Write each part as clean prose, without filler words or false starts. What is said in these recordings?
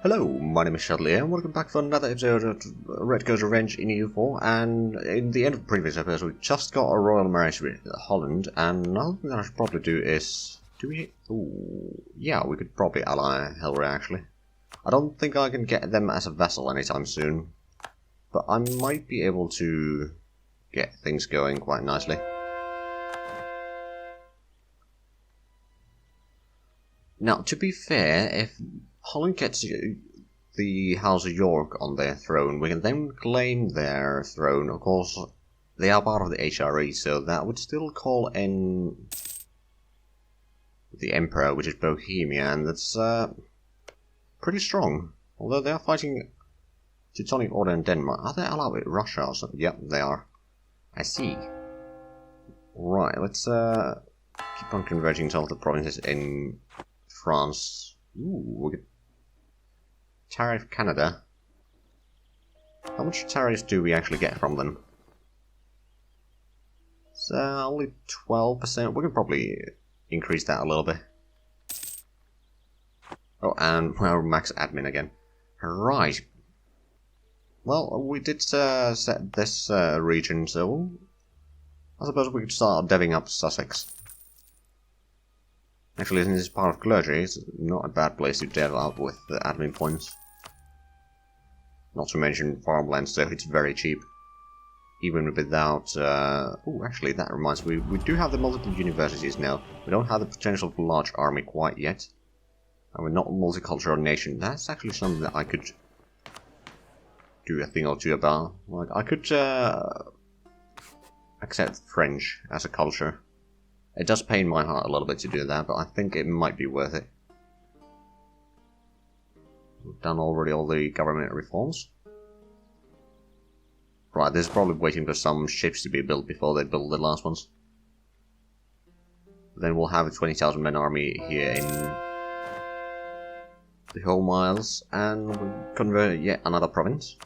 Hello, my name is Shadley and welcome back for another episode of Redcoat Revenge in EU4. And in the end of the previous episode, we just got a royal marriage with Holland, and another thing that I should probably do is... Ooh, yeah, we could probably ally Helry actually. I don't think I can get them as a vassal anytime soon, but I might be able to get things going quite nicely. Now, to be fair, if Holland gets the House of York on their throne, we can then claim their throne. Of course, they are part of the HRE, so that would still call in the Emperor, which is Bohemia, and that's pretty strong. Although they are fighting Teutonic Order in Denmark. Are they allied with Russia or something? Yep, they are. I see. Right, let's keep on converging some of the provinces in France. Ooh, we get tariff Canada. How much tariffs do we actually get from them? So only 12%. We can probably increase that a little bit. Oh, and we're max admin again. Right. Well, we did set this region, so I suppose we could start deving up Sussex. Actually, since it's part of clergy, it's not a bad place to dev up with the admin points. Not to mention farmland, so it's very cheap. Even without... oh, actually, that reminds me, we do have the multiple universities now. We don't have the potential for a large army quite yet. And we're not a multicultural nation. That's actually something that I could do a thing or two about. Like, I could accept French as a culture. It does pain my heart a little bit to do that, but I think it might be worth it. We've done already all the government reforms. Right, this is probably waiting for some ships to be built before they build the last ones. Then we'll have a 20,000 men army here in the Home Isles, and we'll convert yet another province.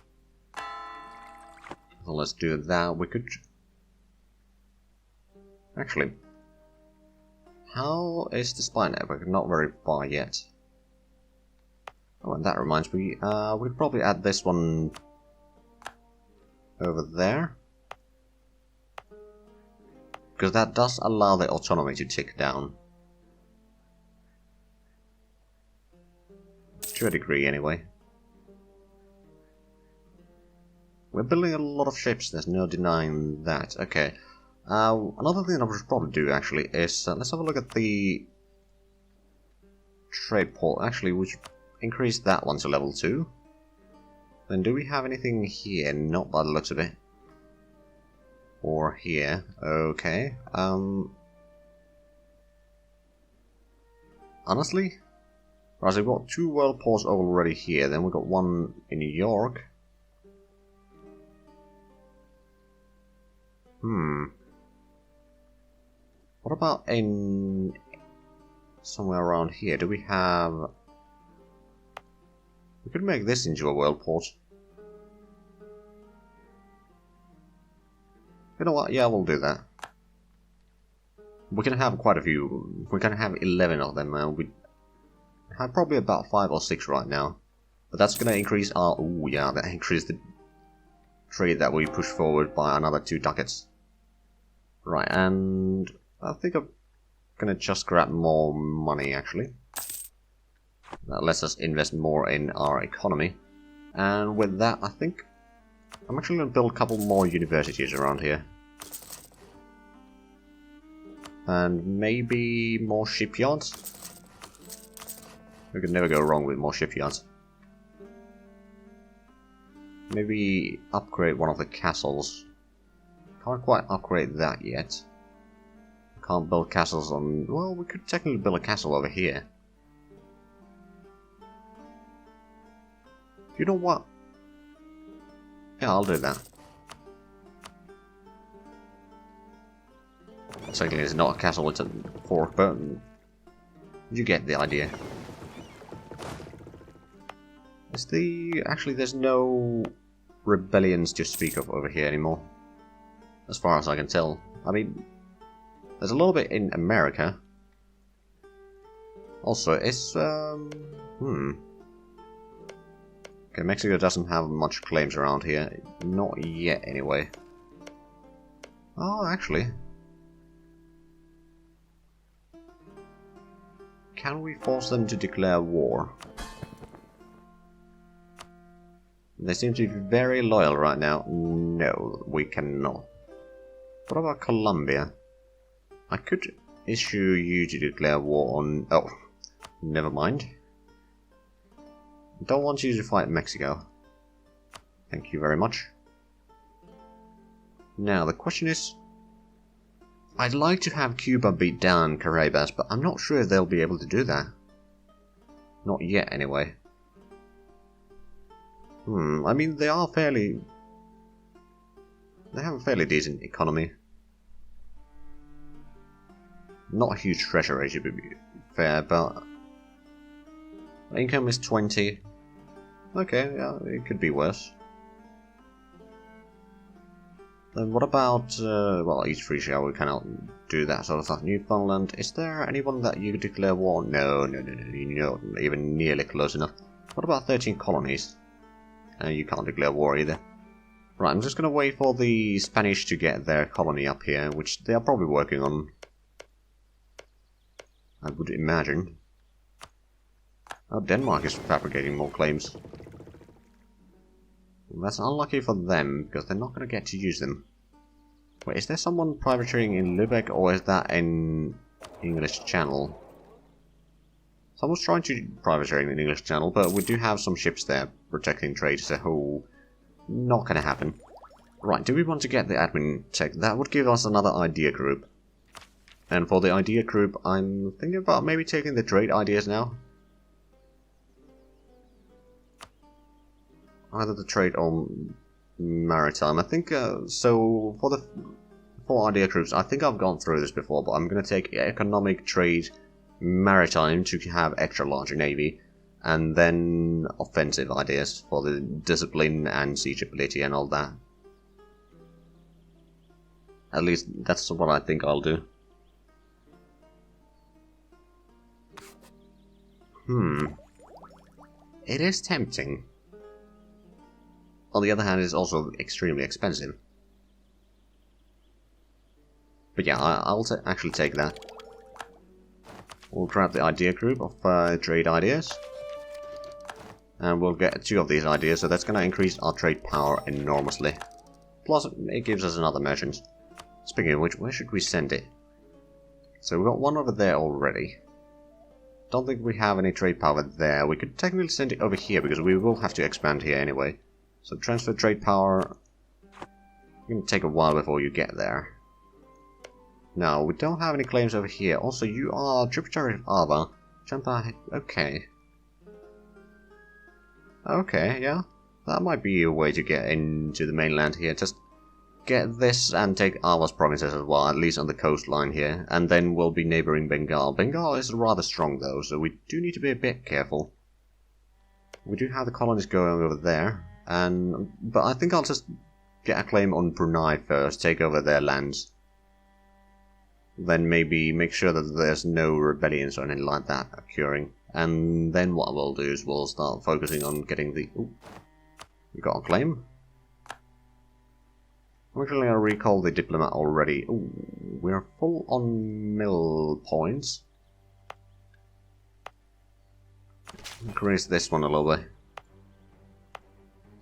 So let's do that. We could... Actually... How is the spy network? Not very far yet. Oh, and that reminds me, we could probably add this one over there. Because that does allow the autonomy to tick down. To a degree, anyway. We're building a lot of ships, there's no denying that. Okay. Another thing that we should probably do, actually, is... let's have a look at the trade port. Actually, we should increase that one to level 2. Then do we have anything here? Not by the looks of it. Or here. Okay. Honestly? Right, so we've got 2 world ports already here. Then we've got one in New York. What about in... somewhere around here? Do we have... We could make this into a world port. You know what? Yeah, we'll do that. We can have quite a few. We can have 11 of them. We have probably about 5 or 6 right now. But that's going to increase our... Ooh, yeah, that increased the trade that we push forward by another 2 ducats. Right, and... I think I'm gonna just grab more money, actually. That lets us invest more in our economy. And with that, I think I'm actually gonna build a couple more universities around here. And maybe more shipyards? We could never go wrong with more shipyards. Maybe upgrade one of the castles. Can't quite upgrade that yet. Can't build castles on... Well, we could technically build a castle over here. You know what? Yeah, I'll do that. Technically, it's not a castle, it's a fort, but... You get the idea. Is the... Actually, there's no rebellions to speak of over here anymore. As far as I can tell. I mean... There's a little bit in America. Also, it's, Okay, Mexico doesn't have much claims around here. Not yet, anyway. Oh, actually. Can we force them to declare war? They seem to be very loyal right now. No, we cannot. What about Colombia? I could issue you to declare war on... Oh, never mind. Don't want you to fight Mexico. Thank you very much. Now, the question is... I'd like to have Cuba beat down Caribas, but I'm not sure if they'll be able to do that. Not yet, anyway. I mean, they are fairly... They have a fairly decent economy. Not a huge treasury, to be fair, but... Income is 20. Okay, yeah, it could be worse. Then what about... well, East Frisia, we cannot do that sort of stuff. Newfoundland, is there anyone that you could declare war on? No, not even nearly close enough. What about 13 colonies? You can't declare war either. Right, I'm just gonna wait for the Spanish to get their colony up here, which they are probably working on. I would imagine. Oh, Denmark is fabricating more claims. Well, that's unlucky for them, because they're not gonna get to use them. Wait, is there someone privateering in Lübeck, or is that in English Channel? Someone's trying to privateer in the English Channel, but we do have some ships there protecting trade, so not gonna happen. Right, do we want to get the admin tech? That would give us another idea group. And for the idea group, I'm thinking about maybe taking the trade ideas now. Either the trade or maritime. I think, so for the 4 idea groups, I think I've gone through this before, but I'm gonna take economic, trade, maritime to have extra larger navy, and then offensive ideas for the discipline and siege ability and all that. At least that's what I think I'll do. It is tempting. On the other hand, it's also extremely expensive. But yeah, I'll actually take that. We'll grab the idea group of trade ideas. And we'll get 2 of these ideas, so that's going to increase our trade power enormously. Plus, it gives us another merchant. Speaking of which, where should we send it? So we've got one over there already. Don't think we have any trade power there. We could technically send it over here, because we will have to expand here anyway. So transfer trade power. It's going to take a while before you get there. No, we don't have any claims over here. Also, you are tributary of Ava. Champa, okay. Okay, yeah. That might be a way to get into the mainland here. Just get this and take Ava's provinces as well, at least on the coastline here. And then we'll be neighboring Bengal. Bengal is rather strong though, so we do need to be a bit careful. We do have the colonies going over there. But I think I'll just get a claim on Brunei first, take over their lands. Then maybe make sure that there's no rebellions or anything like that occurring. And then what we'll do is we'll start focusing on getting the... Ooh, we got a claim. I'm actually going to recall the diplomat already. Ooh, we're full on mill points. Increase this one a little bit.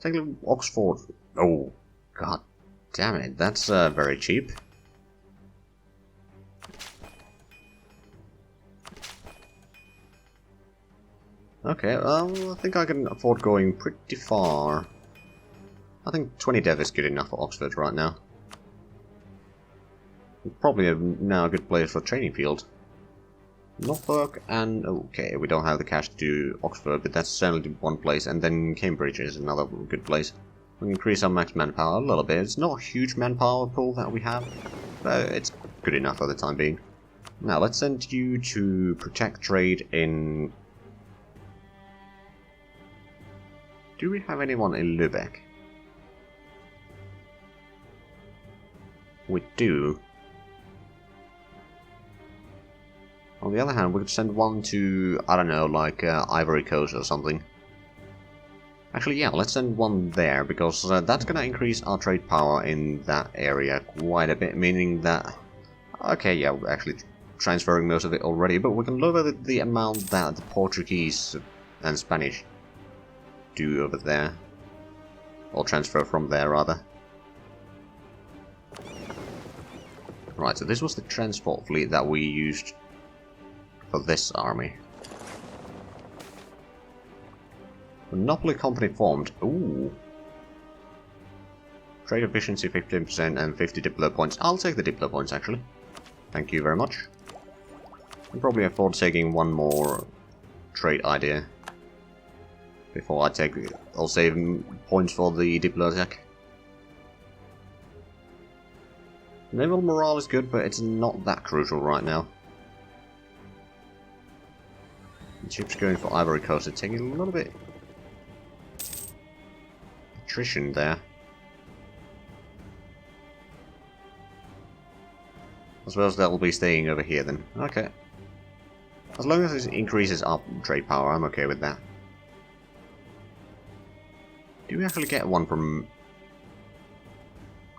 Take a look at Oxford. Oh, god damn it, that's very cheap. Okay, well, I think I can afford going pretty far. I think 20 dev is good enough for Oxford right now. Probably now a good place for training field. Norfolk and... okay, we don't have the cash to do Oxford, but that's certainly one place, and then Cambridge is another good place. We can increase our max manpower a little bit. It's not a huge manpower pool that we have, but it's good enough for the time being. Now, let's send you to protect trade in... Do we have anyone in Lübeck? We do. On the other hand, we could send one to, I don't know, like Ivory Coast or something. Actually, yeah, let's send one there, because that's gonna increase our trade power in that area quite a bit, meaning that... Okay, yeah, we're actually transferring most of it already, but we can lower the amount that the Portuguese and Spanish do over there. Or transfer from there, rather. Right, so this was the transport fleet that we used for this army. Monopoly company formed. Ooh. Trade efficiency 15% and 50 Diplo points. I'll take the Diplo points, actually. Thank you very much. I'll probably afford taking one more trade idea before I take... I'll save points for the Diplo attack. Naval morale is good, but it's not that crucial right now. The ships going for Ivory Coast are taking a little bit... attrition there. I suppose they'll be staying over here then. Okay. As long as it increases our trade power, I'm okay with that. Do we actually get one from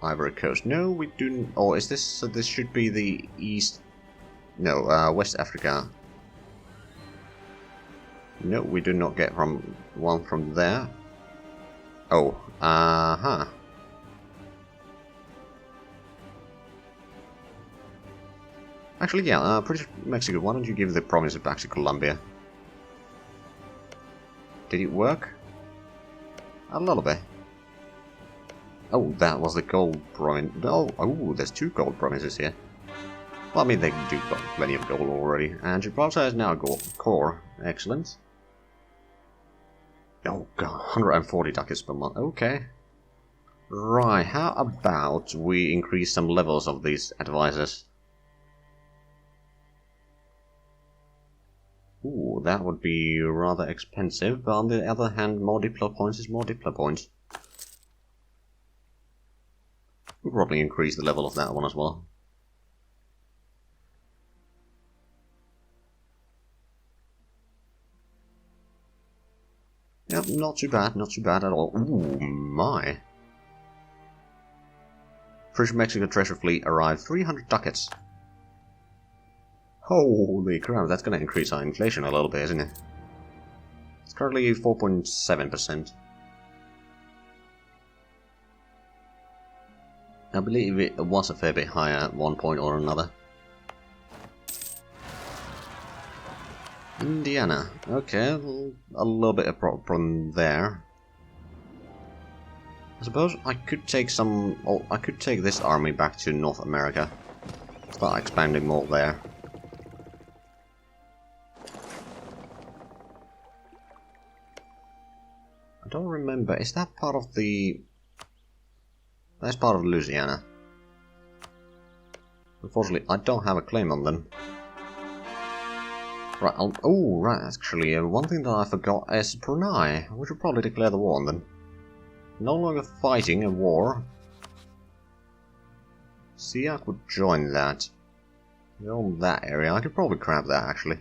Ivory Coast? No, we do. Or is this? So this should be the East. No, West Africa. No, we do not get one from there. Oh, huh. Actually, yeah, British Mexico, why don't you give the province back to Colombia? Did it work? A little bit. Oh, that was the gold province. Oh, there's 2 gold provinces here. Well, I mean, they do got plenty of gold already. And Gibraltar is now a gold core. Excellent. Oh, God, 140 ducats per month. Okay. Right, how about we increase some levels of these advisors? Ooh, that would be rather expensive, but on the other hand, more Diplo points is more Diplo points. We'll probably increase the level of that one as well. Yep, not too bad at all. Ooh, my. British Mexico treasure fleet arrived 300 ducats. Holy crap, that's going to increase our inflation a little bit, isn't it? It's currently 4.7%. I believe it was a fair bit higher at one point or another. Indiana. Okay, a little bit of problem there. I suppose I could take some... Oh, I could take this army back to North America. Start expanding more there. I don't remember. Is that part of the... That's part of Louisiana. Unfortunately, I don't have a claim on them. Right, oh, right, actually, one thing that I forgot is Brunei. We should probably declare the war on them. No longer fighting a war. Siak would join that. They own that area. I could probably grab that, actually.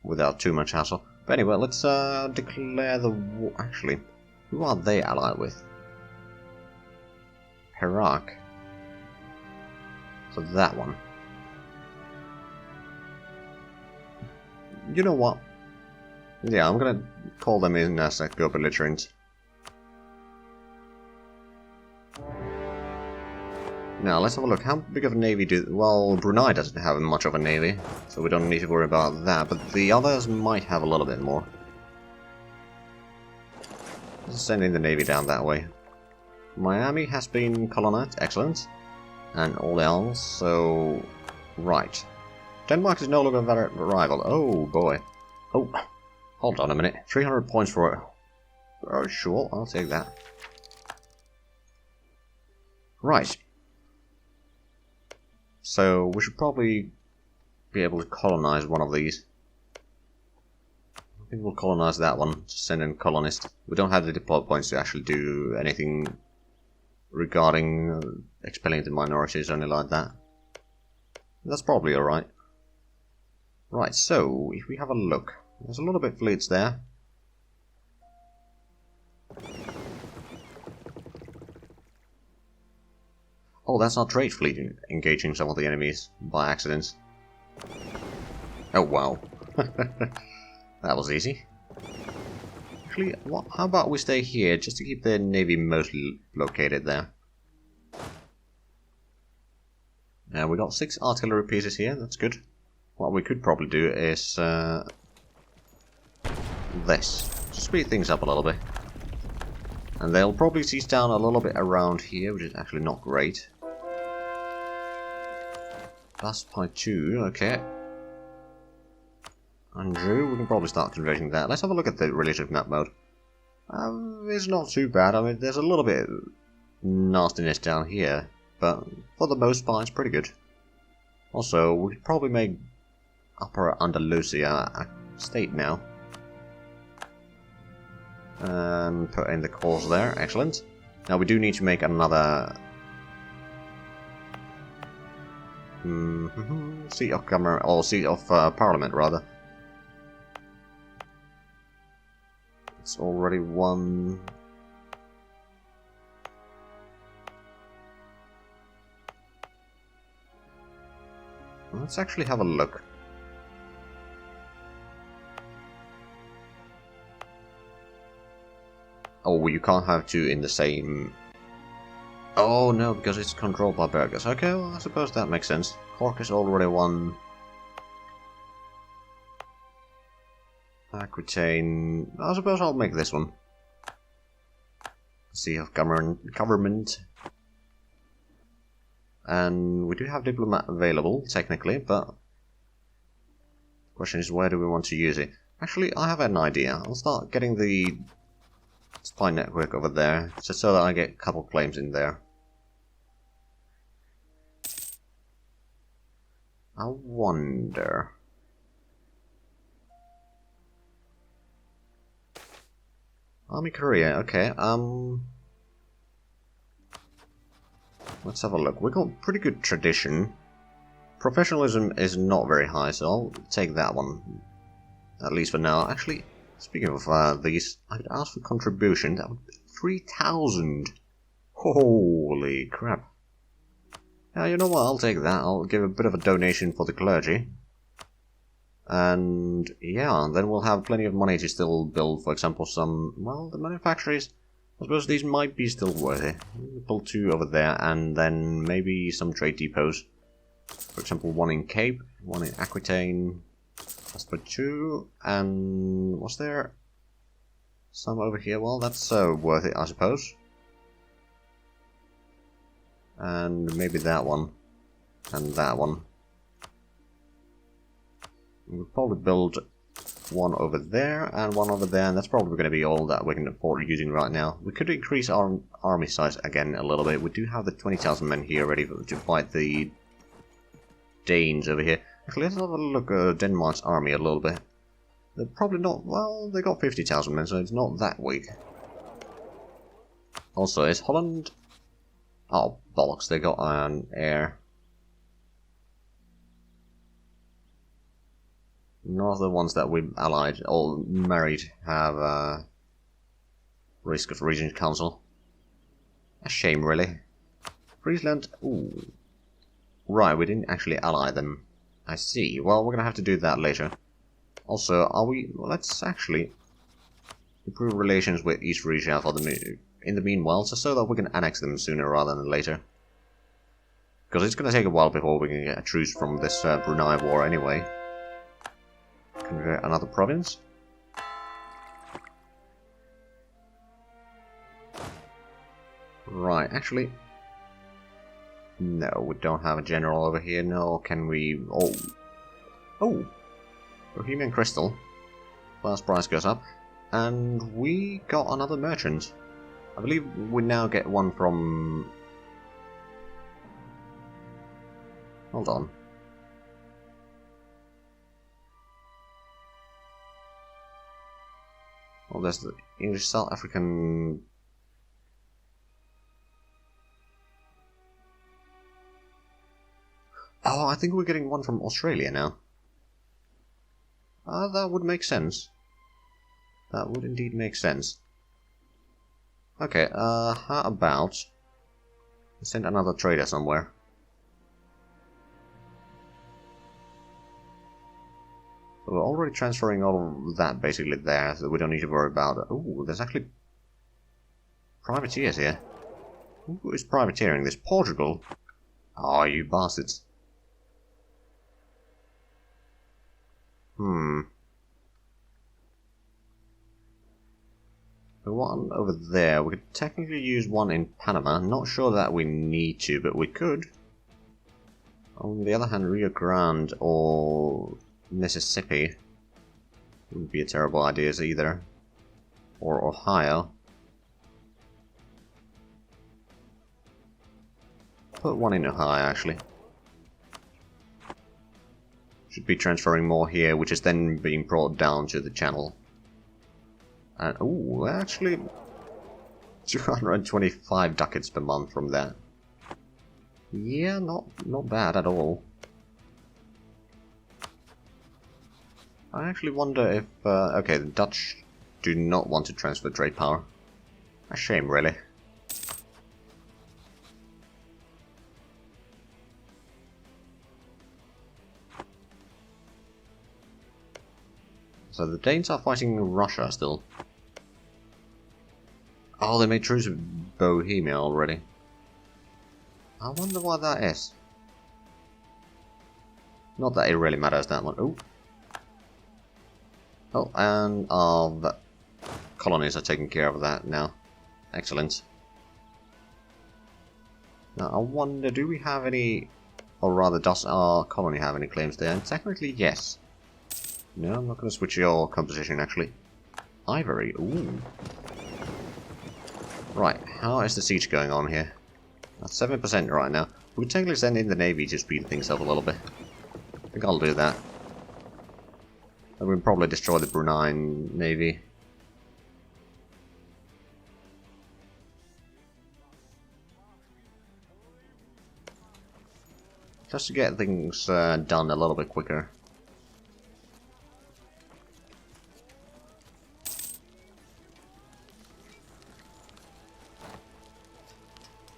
Without too much hassle. But anyway, let's declare the war. Actually, who are they allied with? Perak. So that one. You know what? Yeah, I'm gonna call them in as a co-belligerent. Now, let's have a look. How big of a navy do... Well, Brunei doesn't have much of a navy, so we don't need to worry about that, but the others might have a little bit more. Let's send in the navy down that way. Miami has been colonized, excellent. And all else, so... Right. Denmark is no longer a rival. Oh, boy. Oh, hold on a minute. 300 points for it. Oh, sure, I'll take that. Right. So, we should probably be able to colonize one of these. I think we'll colonize that one. Just send in a colonist. We don't have the deploy points to actually do anything regarding expelling the minorities or anything like that. That's probably alright. Right, so, if we have a look. There's a little bit fleets there. Oh, that's our trade fleet engaging some of the enemies by accident. Oh, wow. That was easy. Actually, how about we stay here, just to keep the navy mostly located there. Now, we got 6 artillery pieces here, that's good. What we could probably do is this, to speed things up a little bit. And they'll probably seize down a little bit around here, which is actually not great. Plus by 2, okay. Andrew, we can probably start converting that. Let's have a look at the relative map mode. It's not too bad. I mean, there's a little bit of nastiness down here, but for the most part, it's pretty good. Also, we could probably make Upper Andalusia a state now. And put in the cause there. Excellent. Now, we do need to make another seat of government, or seat of parliament, rather. It's already one. Let's actually have a look. Oh, you can't have 2 in the same. Oh no, because it's controlled by burghers. Okay, well, I suppose that makes sense. Cork is already one. Aquitaine. I suppose I'll make this one. Sea of government. And we do have diplomat available, technically, but the question is, where do we want to use it? Actually, I have an idea. I'll start getting the spy network over there, just so that I get a couple claims in there. I wonder. Army Korea, okay, let's have a look. We got pretty good tradition. Professionalism is not very high, so I'll take that one. At least for now. Actually, speaking of these, I could ask for contribution. That would be 3,000. Holy crap. Yeah, you know what, I'll take that. I'll give a bit of a donation for the clergy. And yeah, then we'll have plenty of money to still build, for example, some, well, the manufactories. I suppose these might be still worthy. We'll build 2 over there, and then maybe some trade depots. For example, 1 in Cape, 1 in Aquitaine. That's for 2, and was there some over here? Well, that's worth it, I suppose. And maybe that one, and that one. We'll probably build 1 over there and 1 over there, and that's probably going to be all that we can afford using right now. We could increase our army size again a little bit. We do have the 20,000 men here ready to fight the Danes over here. Actually, let's have a look at Denmark's army a little bit. They're probably not, well, they got 50,000 men, so it's not that weak. Also, is Holland... Oh, bollocks, they got an air. None of the ones that we allied or married have risk of Regent Council. A shame, really. Friesland, ooh. Right, we didn't actually ally them. I see. Well, we're gonna have to do that later. Also, are we... Well, let's actually improve relations with East Frisia for in the meanwhile, so that we can annex them sooner rather than later. Because it's gonna take a while before we can get a truce from this Brunei war anyway. Convert another province. Right, actually... No, we don't have a general over here, no, can we... Oh! Oh! Bohemian Crystal. Last price goes up. And we got another merchant. I believe we now get one from... Hold on. Well, there's the English South African... Oh, I think we're getting one from Australia now. That would make sense. That would indeed make sense. Okay, how about send another trader somewhere? So we're already transferring all of that basically there, so we don't need to worry about it. Ooh, there's actually privateers here. Who is privateering this? Portugal? Oh, you bastards. The one over there, we could technically use one in Panama. Not sure that we need to, but we could. On the other hand, Rio Grande or Mississippi wouldn't be a terrible idea either. Or Ohio. Put one in Ohio, actually. Should be transferring more here, which is then being brought down to the channel. And, ooh, actually 225 ducats per month from that. Yeah, not bad at all. I actually wonder if... okay, the Dutch do not want to transfer trade power. A shame, really. So the Danes are fighting Russia still. Oh, they made truce with Bohemia already. I wonder why that is. Not that it really matters that much. Ooh. Oh, and the colonies are taking care of that now. Excellent. Now, I wonder, do we have any... Or rather, does our colony have any claims there? And technically, yes. No, I'm not going to switch your composition, actually. Ivory, ooh. Right, how is the siege going on here? That's 7% right now. We could technically send in the navy to speed things up a little bit. I think I'll do that. And we'll probably destroy the Brunei navy. Just to get things done a little bit quicker.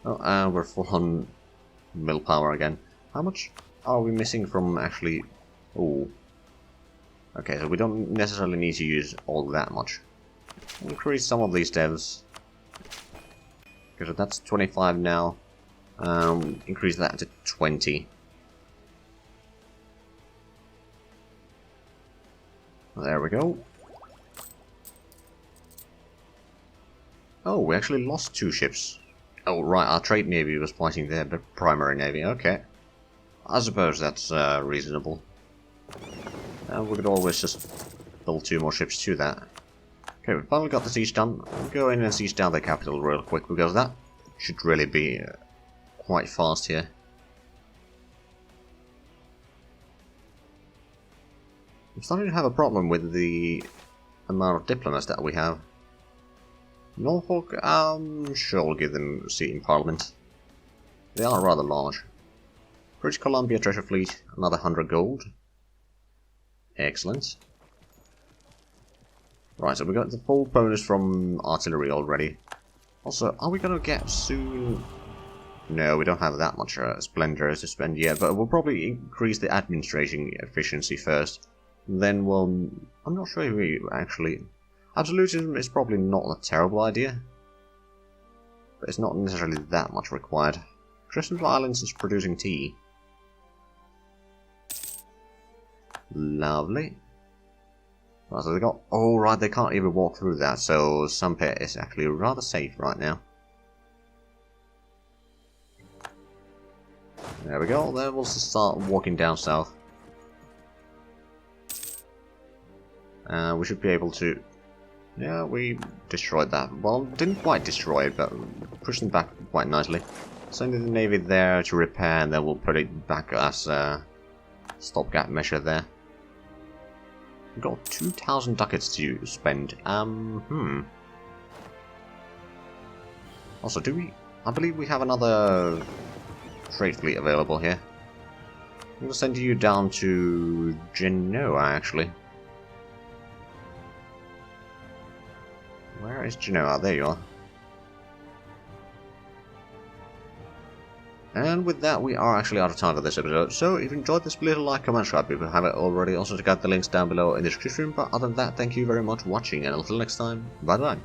Oh, and we're full on mill power again. How much are we missing from actually... Oh. Okay, so we don't necessarily need to use all that much. Increase some of these devs. Because that's 25 now. Increase that to 20. There we go. Oh, we actually lost 2 ships. Oh, right, our trade navy was fighting their primary navy. Okay. I suppose that's reasonable. And we could always just build 2 more ships to that. Okay, we finally got the siege done. I'll go in and siege down the capital real quick, because that should really be quite fast here. I'm starting to have a problem with the amount of diplomats that we have. Norfolk, sure, we'll give them a seat in Parliament. They are rather large. British Columbia Treasure Fleet, another 100 gold. Excellent. Right, so we got the full bonus from artillery already. Also, are we gonna get soon... No, we don't have that much splendor to spend yet, but we'll probably increase the administration efficiency first. Then we'll... I'm not sure if we actually... Absolutism is probably not a terrible idea, but it's not necessarily that much required. Crystal Islands is producing tea. Lovely. Right, so they got... Oh, right, they can't even walk through that, so Sumpet is actually rather safe right now. There we go, then we'll start walking down south. We should be able to... Yeah, we destroyed that. Well, didn't quite destroy it, but pushed them back quite nicely. Sending the navy there to repair, and then we'll put it back as a stopgap measure there. We've got 2,000 ducats to spend. Also, do we... I believe we have another trade fleet available here. I'm going to send you down to Genoa, actually. Where is Genoa? There you are. And with that, we are actually out of time for this episode, so if you enjoyed this, please like, comment, subscribe if you haven't already. Also check out the links down below in the description, but other than that, thank you very much for watching, and until next time, bye bye.